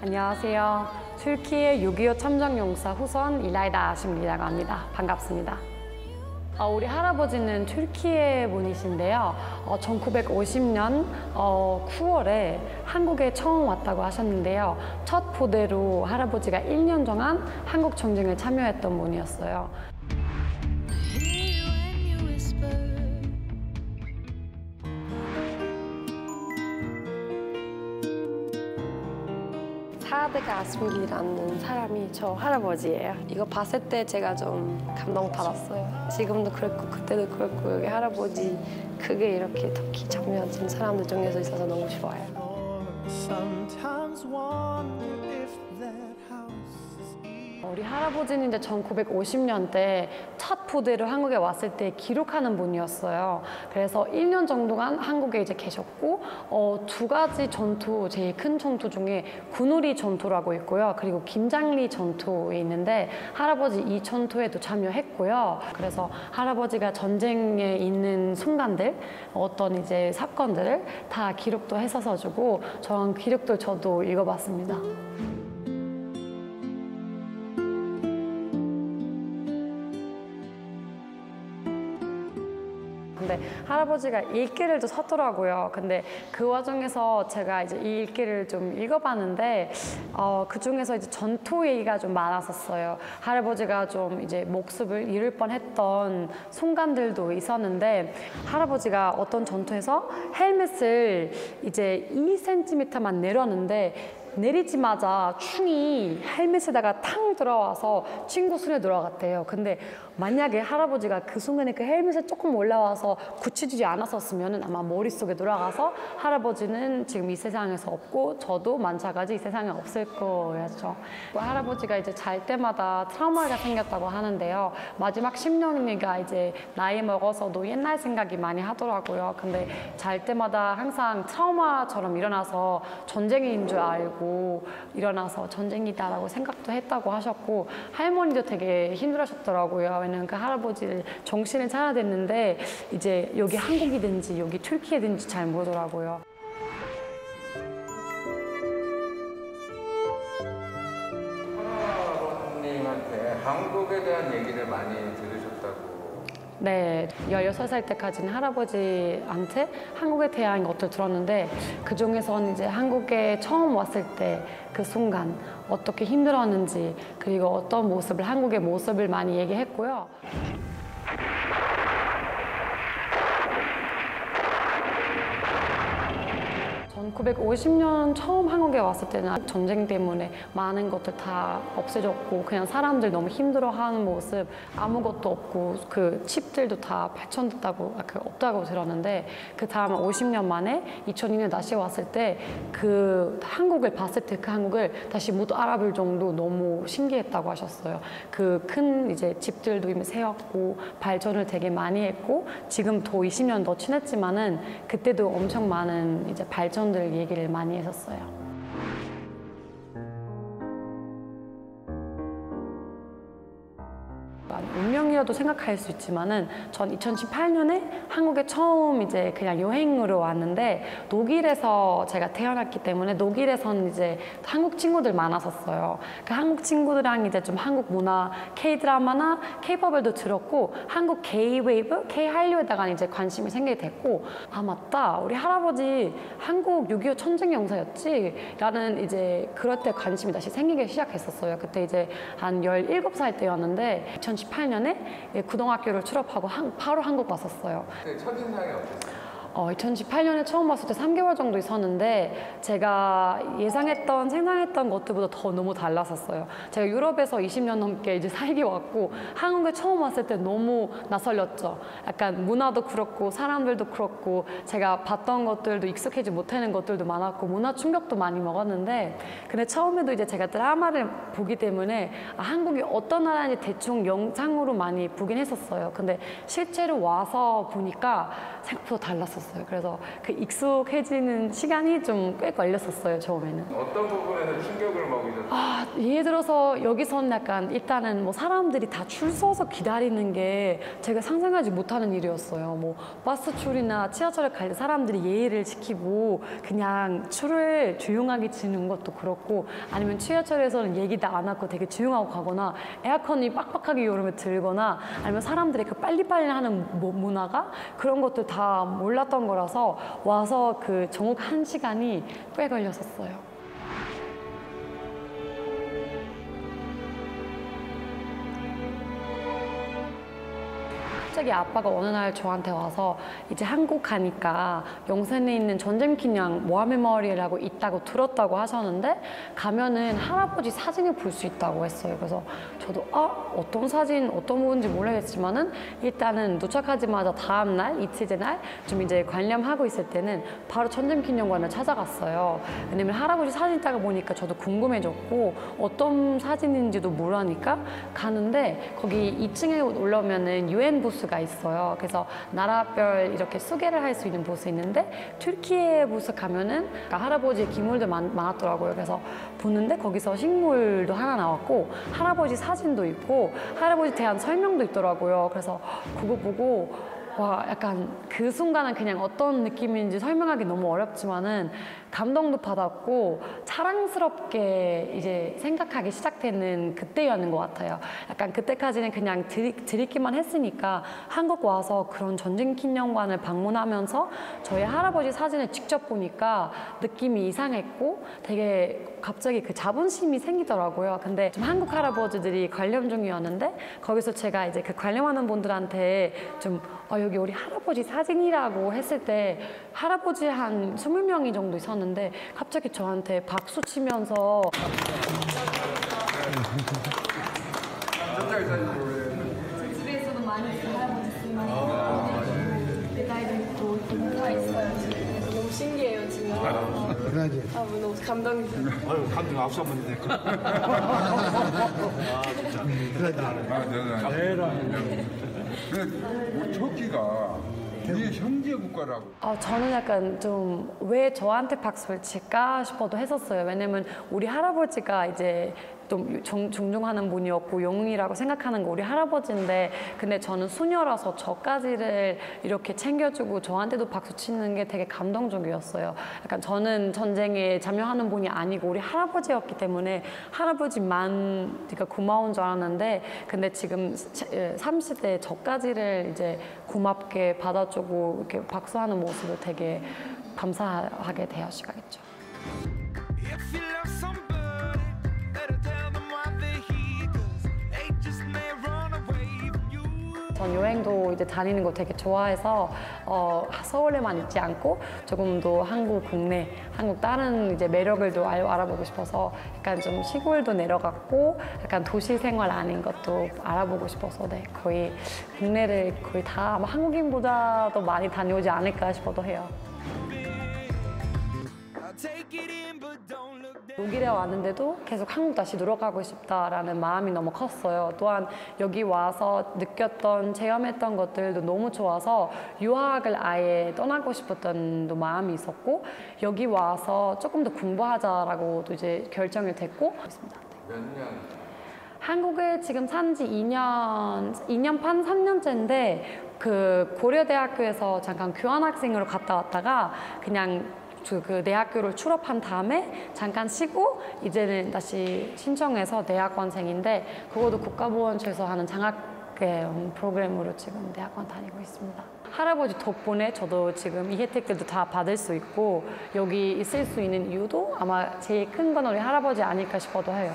안녕하세요. 튀르키예 6.25 참전용사 후손 이라이다 아심리라고 합니다. 반갑습니다. 우리 할아버지는 튀르키예 분이신데요. 1950년 9월에 한국에 처음 왔다고 하셨는데요. 첫 부대로 할아버지가 1년 동안 한국 전쟁에 참여했던 분이었어요. 사드가 아스밀리라는 사람이 저 할아버지예요. 이거 봤을 때 제가 좀 감동받았어요. 지금도 그랬고 그때도 그랬고 여기 할아버지 그게 이렇게 터키 참여진 사람들 중에서 있어서 너무 좋아요. 우리 할아버지는 이제 1950년대 첫 부대로 한국에 왔을 때 기록하는 분이었어요. 그래서 1년 정도간 한국에 이제 계셨고, 두 가지 전투, 제일 큰 전투 중에 군우리 전투라고 있고요. 그리고 김장리 전투에 있는데 할아버지 이 전투에도 참여했고요. 그래서 할아버지가 전쟁에 있는 순간들, 어떤 이제 사건들을 다 기록도 했어가지고 저런 기록도 저도 읽어봤습니다. 근데 할아버지가 일기를 좀 썼더라고요. 근데 그 와중에서 제가 이제 이 일기를 좀 읽어봤는데 그 중에서 이제 전투 얘기가 좀 많았었어요. 할아버지가 좀 이제 목숨을 잃을 뻔했던 순간들도 있었는데 할아버지가 어떤 전투에서 헬멧을 이제 2cm만 내렸는데 내리자마자 충이 헬멧에다가 탕 들어와서 친구 손에 들어갔대요. 근데 만약에 할아버지가 그 순간에 그 헬멧에 조금 올라와서 굳히지 않았었으면 아마 머릿속에 들어가서 할아버지는 지금 이 세상에서 없고 저도 만차까지 이 세상에 없을 거였죠. 할아버지가 이제 잘 때마다 트라우마가 생겼다고 하는데요. 마지막 10년이가 이제 나이 먹어서도 옛날 생각이 많이 하더라고요. 근데 잘 때마다 항상 트라우마처럼 일어나서 전쟁인 줄 알고 일어나서 전쟁이다라고 생각도 했다고 하셨고 할머니도 되게 힘들어하셨더라고요. 왜냐면 그 할아버지를 정신을 차려야 됐는데 이제 여기 한국이든지 여기 튀르키예든지 잘 모르더라고요. 할아버님한테 한국에 대한 얘기를 많이 들으셨다고. 네, 16살 때까지는 할아버지한테 한국에 대한 것들 들었는데 그 중에서는 이제 한국에 처음 왔을 때 그 순간 어떻게 힘들었는지 그리고 어떤 모습을 한국의 모습을 많이 얘기했고요. 1950년 처음 한국에 왔을 때는 전쟁 때문에 많은 것들 다 없어졌고 그냥 사람들 너무 힘들어하는 모습 아무것도 없고 그 칩들도 다 폐천됐다고 없다고 들었는데 그 다음 50년 만에 2002년 다시 왔을 때 그 한국을 봤을 때 그 한국을 다시 못 알아볼 정도 너무 신기했다고 하셨어요. 그 큰 이제 집들도 이미 세웠고 발전을 되게 많이 했고 지금 더 20년 더 친했지만은 그때도 엄청 많은 이제 발전들 얘기를 많이 했었어요. 운명이라도 생각할 수 있지만은 전 2018년에 한국에 처음 이제 그냥 여행으로 왔는데 독일에서 제가 태어났기 때문에 독일에서는 이제 한국 친구들 많았었어요. 그 한국 친구들이랑 이제 좀 한국 문화, K-드라마나 K-팝을도 들었고 한국 K-웨이브, K-한류에다가 이제 관심이 생기게 됐고 아 맞다 우리 할아버지 한국 6.25 전쟁 영사였지? 라는 이제 그럴 때 관심이 다시 생기기 시작했었어요. 그때 이제 한 17살 때였는데 2018년에 고등학교를 졸업하고 바로 한국 왔었어요. 그 첫인상이 어땠어요? 2018년에 처음 왔을 때 3개월 정도 있었는데 제가 예상했던, 생각했던 것들보다 더 너무 달랐었어요. 제가 유럽에서 20년 넘게 이제 살기 왔고 한국에 처음 왔을 때 너무 낯설렸죠. 약간 문화도 그렇고 사람들도 그렇고 제가 봤던 것들도 익숙하지 못하는 것들도 많았고 문화 충격도 많이 먹었는데 근데 처음에도 이제 제가 드라마를 보기 때문에 한국이 어떤 나라인지 대충 영상으로 많이 보긴 했었어요. 근데 실제로 와서 보니까 생각보다 달랐었어요. 있었어요. 그래서 그 익숙해지는 시간이 좀 꽤 걸렸었어요, 처음에는. 어떤 부분에서 충격을 먹이셨어요? 예를 들어서 여기서는 약간 일단은 뭐 사람들이 다 줄 서서 기다리는 게 제가 상상하지 못하는 일이었어요. 뭐 버스 출이나 지하철에 갈 때 사람들이 예의를 지키고 그냥 줄을 조용하게 지는 것도 그렇고, 아니면 지하철에서는 얘기도 안 하고 되게 조용하고 가거나, 에어컨이 빡빡하게 여름에 들거나, 아니면 사람들이 그 빨리빨리 하는 문화가 그런 것들 다 몰랐던 거라서 와서 그 정확 1시간이 꽤 걸렸었어요. 갑자기 아빠가 어느 날 저한테 와서 이제 한국 가니까 용산에 있는 전쟁기념 모하메모리라고 있다고 들었다고 하셨는데 가면은 할아버지 사진을 볼 수 있다고 했어요. 그래서 저도 어떤 사진 어떤 부분인지 모르겠지만은 일단은 도착하자마자 다음 날 이틀째 날 좀 이제 관람하고 있을 때는 바로 전쟁기념관을 찾아갔어요. 왜냐면 할아버지 사진 있다가 보니까 저도 궁금해졌고 어떤 사진인지도 모르니까 가는데 거기 2층에 올라오면은 UN 부스가 있어요. 그래서 나라별 이렇게 소개를 할 수 있는 부스 있는데 튀르키예 부스 가면은 할아버지의 기물들 많았더라고요. 그래서 보는데 거기서 식물도 하나 나왔고 할아버지 사진도 있고 할아버지 대한 설명도 있더라고요. 그래서 그거 보고 와, 약간 그 순간은 그냥 어떤 느낌인지 설명하기 너무 어렵지만은 감동도 받았고 자랑스럽게 이제 생각하기 시작되는 그때였는 것 같아요. 약간 그때까지는 그냥 들이기만 했으니까 한국 와서 그런 전쟁기념관을 방문하면서 저희 할아버지 사진을 직접 보니까 느낌이 이상했고 되게 갑자기 그 자존심이 생기더라고요. 근데 좀 한국 할아버지들이 관람 중이었는데 거기서 제가 이제 그 관람하는 분들한테 좀 여기 우리 할아버지 사진이라고 했을 때 할아버지 한 20명이 정도 있었는데 갑자기 저한테 박수 치면서 집에서도 많이 있어요. 할아버지 쓰면 메달도 있고 다 있어요. 너무 신기해요 지금. 너무 감동이세요. 감동 앞서 한번 돼. 진짜. 우리 터키가 우리의 형제 국가라고. 저는 약간 좀 왜 저한테 박수를 칠까 싶어도 했었어요. 왜냐면 우리 할아버지가 이제 좀 존중하는 분이었고 영웅이라고 생각하는 거 우리 할아버지인데, 근데 저는 수녀라서 저까지를 이렇게 챙겨주고 저한테도 박수 치는 게 되게 감동적이었어요. 약간 저는 전쟁에 참여하는 분이 아니고 우리 할아버지였기 때문에 할아버지만 그러니까 고마운 줄 알았는데, 근데 지금 30대 저까지를 이제 고맙게 받아주고 이렇게 박수하는 모습을 되게 감사하게 대하시겠죠. If you love somebody, better tell them why they're here, 'cause they just may run away from you. 전 여행도 이제 다니는 거 되게 좋아해서 서울에만 있지 않고 조금 더 한국 국내, 한국 다른 이제 매력을 더 알아보고 싶어서 약간 좀 시골도 내려갔고 약간 도시 생활 아닌 것도 알아보고 싶어서 거의 국내를 거의 다 아마 한국인보다 더 많이 다녀오지 않을까 싶어도 해요. I'll take it in, but don't look down. 독일에 왔는데도 계속 한국 다시 들어가고 싶다라는 마음이 너무 컸어요. 또한 여기 와서 느꼈던, 체험했던 것들도 너무 좋아서 유학을 아예 떠나고 싶었던 마음이 있었고, 여기 와서 조금 더 공부하자라고도 이제 결정이 됐고 있습니다. 몇 년? 한국에 지금 산 지 2년 반, 3년째인데 그 고려대학교에서 잠깐 교환학생으로 갔다 왔다가 그냥 그 대학교를 졸업한 다음에 잠깐 쉬고 이제는 다시 신청해서 대학원생인데, 그것도 국가보훈처에서 하는 장학 프로그램으로 지금 대학원 다니고 있습니다. 할아버지 덕분에 저도 지금 이 혜택들도 다 받을 수 있고 여기 있을 수 있는 이유도 아마 제일 큰 건 우리 할아버지 아닐까 싶어도 해요.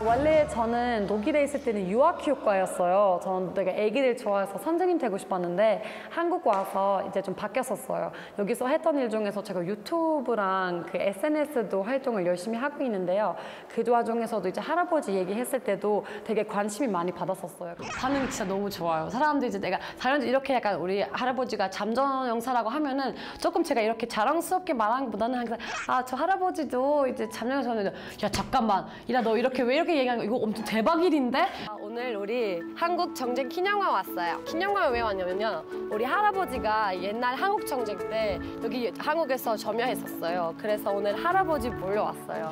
원래 저는 독일에 있을 때는 유아교육과였어요. 저는 되게 애기들 좋아해서 선생님 되고 싶었는데 한국 와서 이제 좀 바뀌었었어요. 여기서 했던 일 중에서 제가 유튜브랑 그 SNS도 활동을 열심히 하고 있는데요. 그 와중에서도 이제 할아버지 얘기했을 때도 되게 관심이 많이 받았었어요. 반응이 진짜 너무 좋아요. 사람들이 이제 내가 사람들이 이렇게 약간 우리 할아버지가 잠전 영사라고 하면은 조금 제가 이렇게 자랑스럽게 말하는 것보다는 항상 아, 저 할아버지도 이제 잠전 영사는 야 잠깐만 이라 너 이렇게 왜 이렇게 얘기하는 거 이거 엄청 대박 일인데? 오늘 우리 한국 정쟁 기념관 왔어요. 기념관 왜 왔냐면요. 우리 할아버지가 옛날 한국 정쟁 때 여기 한국에서 점령했었어요. 그래서 오늘 할아버지 보러 왔어요.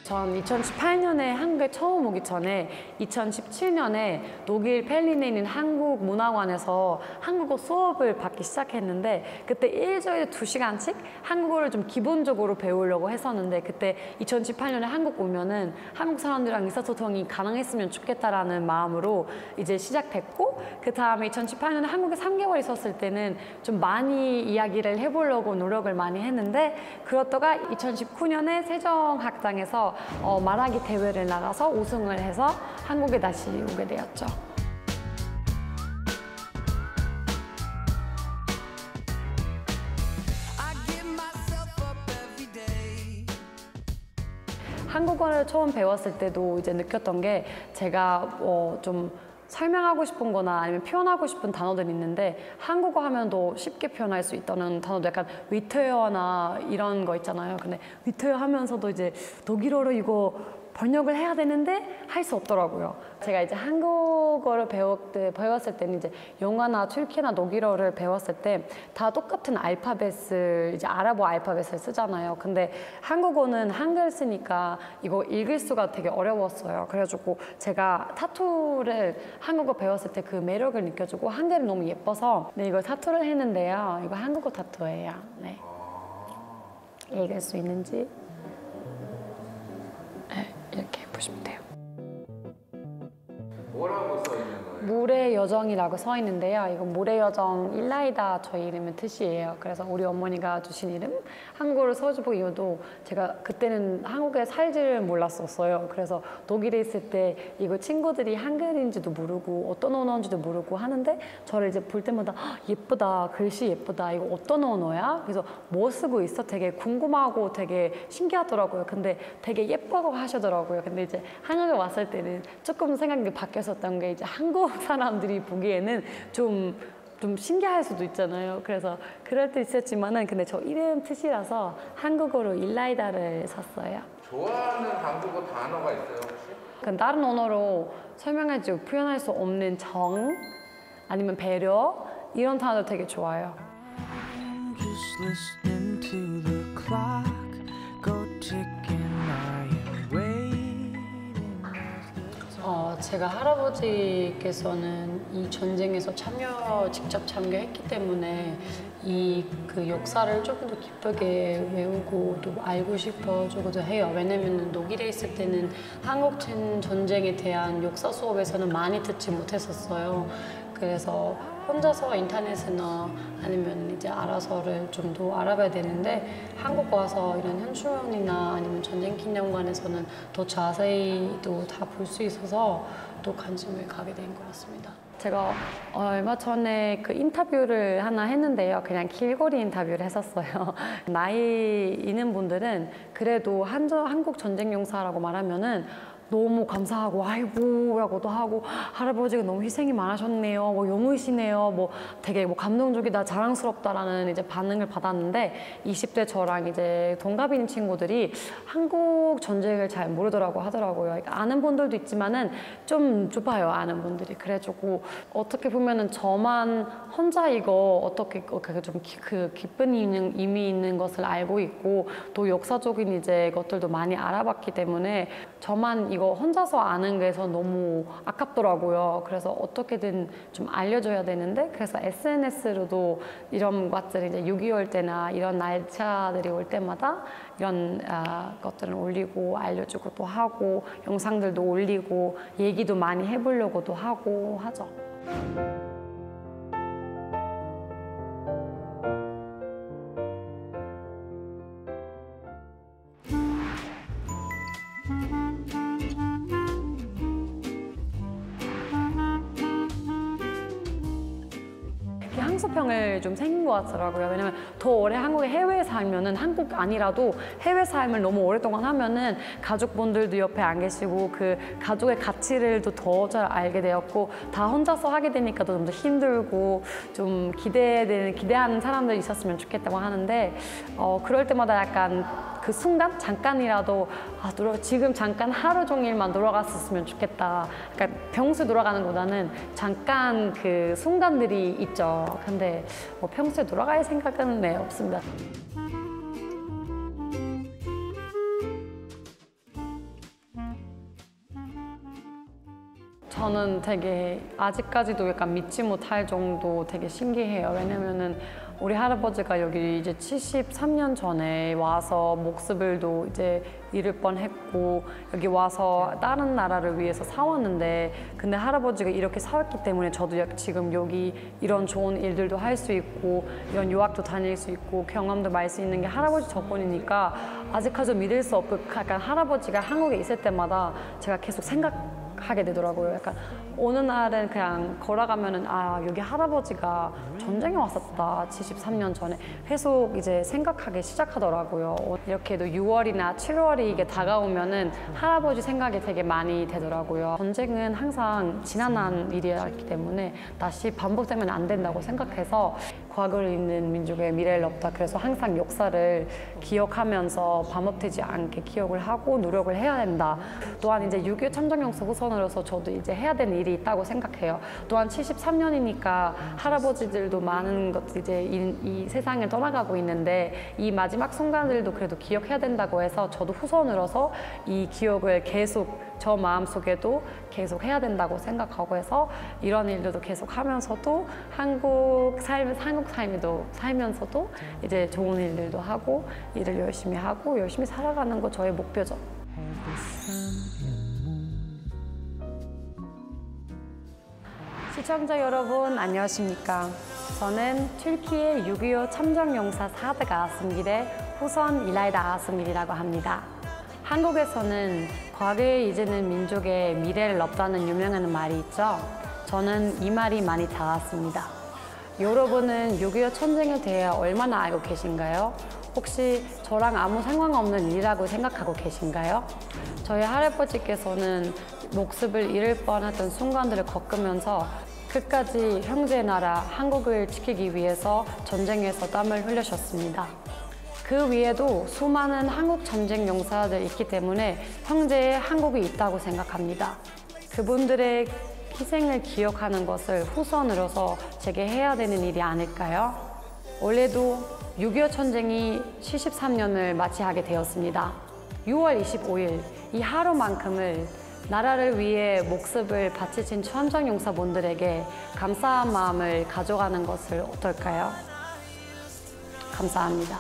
전 2018년에 한국에 처음 오기 전에 2017년에 독일 베를린에 있는 한국문화관에서 한국어 수업을 받기 시작했는데 그때 일주일에 2시간씩 한국어를 좀 기본적으로 배우려고 했었는데 그때 2018년에 한국 오면은 한국 사람들이랑 의사소통이 가능했으면 좋겠다라는 마음으로 이제 시작됐고 그 다음에 2018년에 한국에 3개월 있었을 때는 좀 많이 이야기를 해보려고 노력을 많이 했는데 그러다가 2019년에 세종학당에서 말하기 대회를 나가서 우승을 해서 한국에 다시 오게 되었죠. I give myself up every day. 한국어를 처음 배웠을 때도 이제 느꼈던 게 제가 좀 설명하고 싶은 거나 아니면 표현하고 싶은 단어들이 있는데 한국어 하면 더 쉽게 표현할 수 있다는 단어도 약간 위트웨어나 이런 거 있잖아요. 근데 위트웨어 하면서도 이제 독일어로 이거 번역을 해야 되는데 할 수 없더라고요. 제가 이제 한국어를 배웠을 때는 이제 영어나 튀르키예나 독일어를 배웠을 때 다 똑같은 알파벳을 이제 아랍어 알파벳을 쓰잖아요. 근데 한국어는 한글 쓰니까 이거 읽을 수가 되게 어려웠어요. 그래가지고 제가 타투를 한국어 배웠을 때 그 매력을 느껴주고 한글이 너무 예뻐서 네, 이걸 타투를 했는데요. 이거 한국어 타투예요. 네. 읽을 수 있는지 네, 이렇게 보시면 돼요. 뭐라고 써 있는 거예요? 물의 여정이라고 써 있는데요. 이거 물의 여정 일라이다 저희 이름의 뜻이에요. 그래서 우리 어머니가 주신 이름 한국어를 써주고 이유도 제가 그때는 한국에 살지를 몰랐었어요. 그래서 독일에 있을 때 이거 친구들이 한글인지도 모르고 어떤 언어인지도 모르고 하는데 저를 이제 볼 때마다 예쁘다, 글씨 예쁘다, 이거 어떤 언어야? 그래서 뭐 쓰고 있어? 되게 궁금하고 되게 신기하더라고요. 근데 되게 예뻐 하시더라고요. 근데 이제 한국에 왔을 때는 조금 생각이 바뀌었었던 게 이제 한국 사람들이 보기에는 좀 신기할 수도 있잖아요. 그래서 그럴 때 있었지만은 근데 저 이름 뜻이라서 한국어로 일라이다를 샀어요. 좋아하는 한국어 단어가 있어요 혹시? 그 다른 언어로 설명하지 표현할 수 없는 정 아니면 배려 이런 단어를 되게 좋아해요. Just listening to the clock go ticking. I am waiting. 제가 할아버지께서는 이 전쟁에서 직접 참여했기 때문에 그 역사를 조금 더 깊게 외우고 또 알고 싶어지기도 해요. 왜냐면 독일에 있을 때는 한국 전쟁에 대한 역사 수업에서는 많이 듣지 못했었어요. 그래서 혼자서 인터넷이나 아니면 이제 알아서를 좀 더 알아봐야 되는데 한국 와서 이런 현충원이나 아니면 전쟁 기념관에서는 더 자세히 또 다 볼 수 있어서 또 관심을 가게 된 것 같습니다. 제가 얼마 전에 그 인터뷰를 하나 했는데요. 그냥 길거리 인터뷰를 했었어요. 나이 있는 분들은 그래도 한국 전쟁 용사라고 말하면은 너무 감사하고 아이고라고도 하고 할아버지가 너무 희생이 많으셨네요. 뭐 용의시네요. 뭐 되게 뭐 감동적이다, 자랑스럽다라는 이제 반응을 받았는데 20대 저랑 이제 동갑인 친구들이 한국 전쟁을 잘 모르더라고 하더라고요. 그러니까 아는 분들도 있지만은 좀 좁아요, 아는 분들이. 그래가지고 어떻게 보면은 저만 혼자 이거 어떻게 좀 그 깊은 의미 있는 것을 알고 있고 또 역사적인 이제 것들도 많이 알아봤기 때문에 저만 이거 혼자서 아는 게서 너무 아깝더라고요. 그래서 어떻게든 좀 알려줘야 되는데 그래서 SNS로도 이런 것들이 이제 6.25 때나 이런 날짜들이 올 때마다 이런 것들을 올리고 알려주고도 하고 영상들도 올리고 얘기도 많이 해보려고도 하고 하죠. 향수병을 좀 생긴 것 같더라고요. 왜냐면 더 오래 해외에 살면은 한국 아니라도 해외 삶을 너무 오랫동안 하면은 가족분들도 옆에 안 계시고 그 가족의 가치를 더 잘 알게 되었고 다 혼자서 하게 되니까 좀 더 힘들고 좀 기대하는 사람들이 있었으면 좋겠다고 하는데 그럴 때마다 약간 그 순간 잠깐이라도 지금 잠깐 하루 종일만 놀아갔었으면 좋겠다. 그러니까 평소에 놀아가는 것보다는 잠깐 그 순간들이 있죠. 근데 뭐 평소에 놀아갈 생각은 없습니다. 저는 되게 아직까지도 약간 믿지 못할 정도 되게 신기해요. 왜냐면은 우리 할아버지가 여기 이제 73년 전에 와서 목숨을도 이제 잃을 뻔했고 여기 와서 다른 나라를 위해서 사왔는데 근데 할아버지가 이렇게 사왔기 때문에 저도 지금 여기 이런 좋은 일들도 할 수 있고 이런 유학도 다닐 수 있고 경험도 많이 수 있는 게 할아버지 덕분이니까 아직까지도 믿을 수 없고 약간 할아버지가 한국에 있을 때마다 제가 계속 생각하게 되더라고요. 약간 어느 날은 그냥 걸어가면은 여기 할아버지가 전쟁에 왔었다 73년 전에 계속 이제 생각하기 시작하더라고요. 이렇게도 6월이나 7월이 이게 다가오면은 할아버지 생각이 되게 많이 되더라고요. 전쟁은 항상 지난한 일이었기 때문에 다시 반복되면 안 된다고 생각해서 과거를 잇는 민족의 미래를 없다. 그래서 항상 역사를 기억하면서 반복되지 않게 기억을 하고 노력을 해야 된다. 또한 이제 6.25 참전용사 후손으로서 저도 이제 해야 되는 일이 있다고 생각해요. 또한 73년이니까 할아버지들도 많은 것들 이제 이 세상을 떠나가고 있는데 이 마지막 순간들도 그래도 기억해야 된다고 해서 저도 후손으로서 이 기억을 계속 저 마음속에도 계속 해야 된다고 생각하고 해서 이런 일들도 계속 하면서도 한국 삶도 살면서도 이제 좋은 일들도 하고 일을 열심히 하고 열심히 살아가는 거 저의 목표죠. 시청자 여러분 안녕하십니까? 저는 튀르키예 6.25 참전용사 사드 아스밀의 후손 이라이다 아스밀이라고 합니다. 한국에서는 과거에 잊는 민족의 미래를 없다는 유명한 말이 있죠. 저는 이 말이 많이 닿았습니다. 여러분은 6.25 전쟁에 대해 얼마나 알고 계신가요? 혹시 저랑 아무 상관없는 일이라고 생각하고 계신가요? 저희 할아버지께서는 목숨을 잃을 뻔했던 순간들을 겪으면서 끝까지 형제의 나라 한국을 지키기 위해서 전쟁에서 땀을 흘리셨습니다. 그 위에도 수많은 한국 전쟁 용사들 있기 때문에 형제의 한국이 있다고 생각합니다. 그분들의 희생을 기억하는 것을 후손으로서 제게 해야 되는 일이 아닐까요? 올해도 6.25 전쟁이 73년을 맞이하게 되었습니다. 6월 25일 이 하루만큼을 나라를 위해 목숨을 바치신 참전 용사분들에게 감사한 마음을 가져가는 것을 어떨까요? 감사합니다.